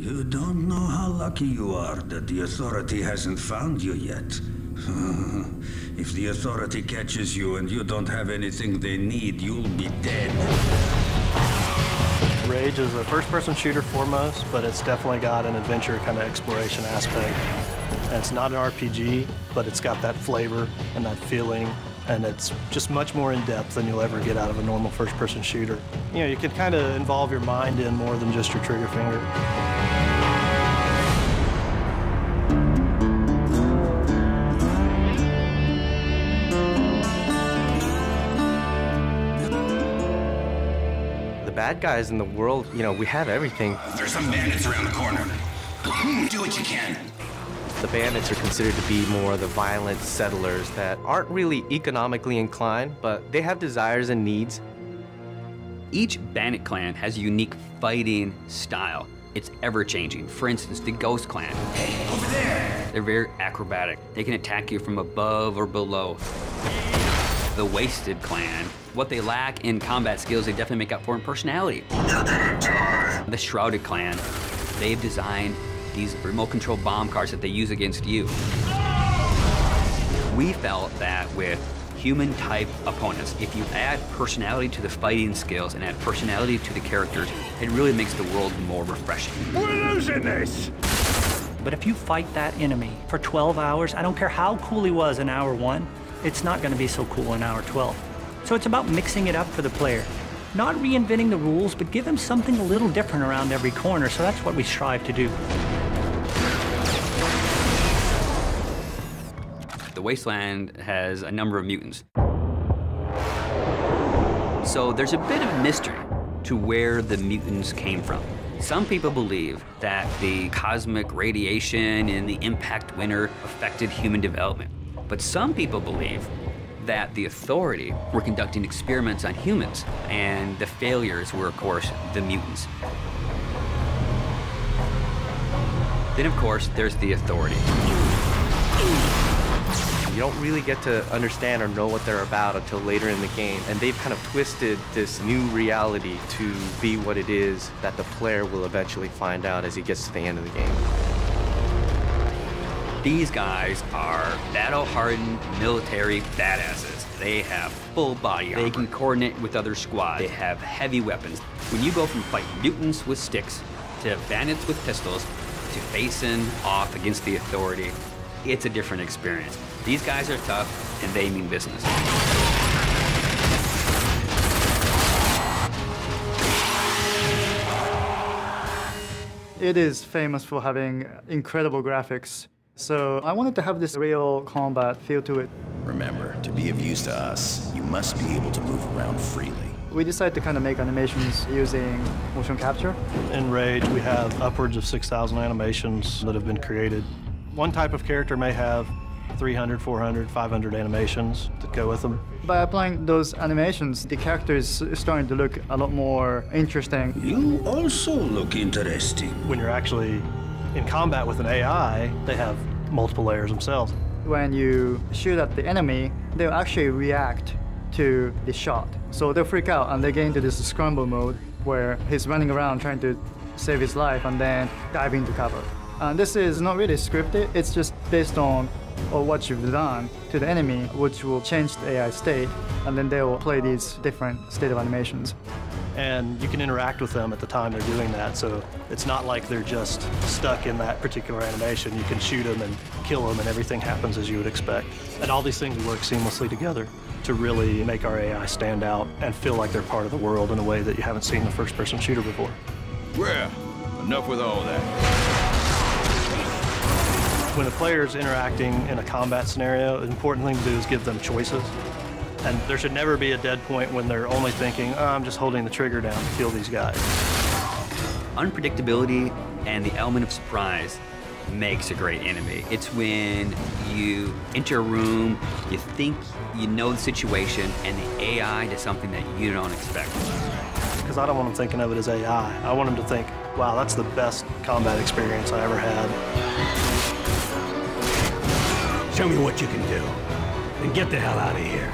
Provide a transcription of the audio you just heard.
You don't know how lucky you are that the Authority hasn't found you yet. If the Authority catches you and you don't have anything they need, you'll be dead. Rage is a first-person shooter foremost, but it's definitely got an adventure kind of exploration aspect. And it's not an RPG, but it's got that flavor and that feeling, and it's just much more in-depth than you'll ever get out of a normal first-person shooter. You know, you can kind of involve your mind in more than just your trigger finger. Bad guys in the world, you know, we have everything. There's some bandits around the corner. Do what you can. The bandits are considered to be more the violent settlers that aren't really economically inclined, but they have desires and needs. Each bandit clan has a unique fighting style. It's ever-changing. For instance, the Ghost Clan. Hey, over there! They're very acrobatic. They can attack you from above or below. The Wasted Clan, what they lack in combat skills, they definitely make up for in personality. You're gonna die. The Shrouded Clan, they've designed these remote control bomb cars that they use against you. We felt that with human type opponents, if you add personality to the fighting skills and add personality to the characters, it really makes the world more refreshing. We're losing this! But if you fight that enemy for 12 hours, I don't care how cool he was in hour 1, it's not going to be so cool in hour 12. So it's about mixing it up for the player. Not reinventing the rules, but give him something a little different around every corner, so that's what we strive to do. The Wasteland has a number of mutants. So there's a bit of mystery to where the mutants came from. Some people believe that the cosmic radiation in the impact winter affected human development. But some people believe that the Authority were conducting experiments on humans, and the failures were, of course, the mutants. Then, of course, there's the Authority. You don't really get to understand or know what they're about until later in the game, and they've kind of twisted this new reality to be what it is that the player will eventually find out as he gets to the end of the game. These guys are battle-hardened military badasses. They have full body armor. They can coordinate with other squads. They have heavy weapons. When you go from fighting mutants with sticks to bandits with pistols to facing off against the Authority, it's a different experience. These guys are tough, and they mean business. It is famous for having incredible graphics. So I wanted to have this real combat feel to it. Remember, to be of use to us, you must be able to move around freely. We decided to kind of make animations using motion capture. In Rage, we have upwards of 6,000 animations that have been created. One type of character may have 300, 400, 500 animations that go with them. By applying those animations, the character is starting to look a lot more interesting. You also look interesting. When you're actually in combat with an AI, they have multiple layers themselves. When you shoot at the enemy, they'll actually react to the shot. So they'll freak out and they get into this scramble mode where he's running around trying to save his life and then dive into cover. And this is not really scripted, it's just based on what you've done to the enemy, which will change the AI state, and then they will play these different state of animations. And you can interact with them at the time they're doing that, so it's not like they're just stuck in that particular animation. You can shoot them and kill them, and everything happens as you would expect. And all these things work seamlessly together to really make our AI stand out and feel like they're part of the world in a way that you haven't seen in a first-person shooter before. Well, enough with all that. When the player's interacting in a combat scenario, the important thing to do is give them choices. And there should never be a dead point when they're only thinking, oh, I'm just holding the trigger down to kill these guys. Unpredictability and the element of surprise makes a great enemy. It's when you enter a room, you think you know the situation, and the AI does something that you don't expect. Because I don't want them thinking of it as AI. I want them to think, wow, that's the best combat experience I ever had. Show me what you can do, and get the hell out of here.